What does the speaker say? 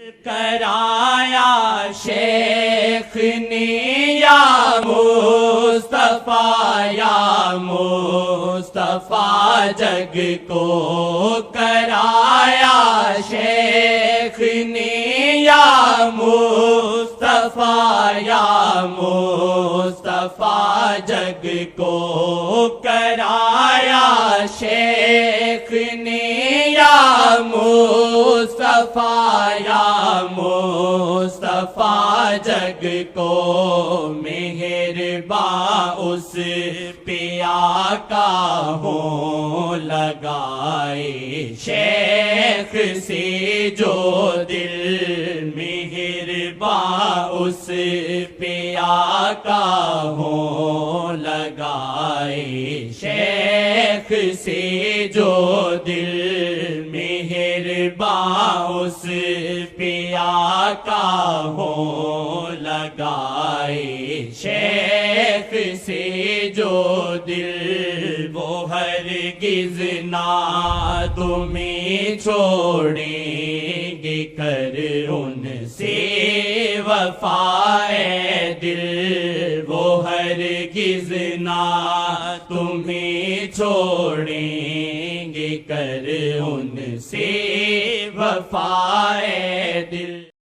کرایا شیخ نے یا مصطفیٰ یا مصطفیٰ جگ کو کرایا شیخ نے یا مصطفیٰ یا مصطفیٰ جگ کو کرایا شیخ نے یا مصطفیٰ یا مصطفیٰ جگ کو مہرباں اس پیا کا ہوں لگائے شیخ سے جو دل مہرباں اس پیا کا ہوں لگائے شیخ سے جو دل مہرباں اس پیا کا ہوں لگائے شیخ سے جو دل وہ ہرگز نہ تمہیں چھوڑیں گے کر ان سے وفائے دل وہ ہرگز نہ تمہیں چھوڑیں گے کر ان سے وفائے دل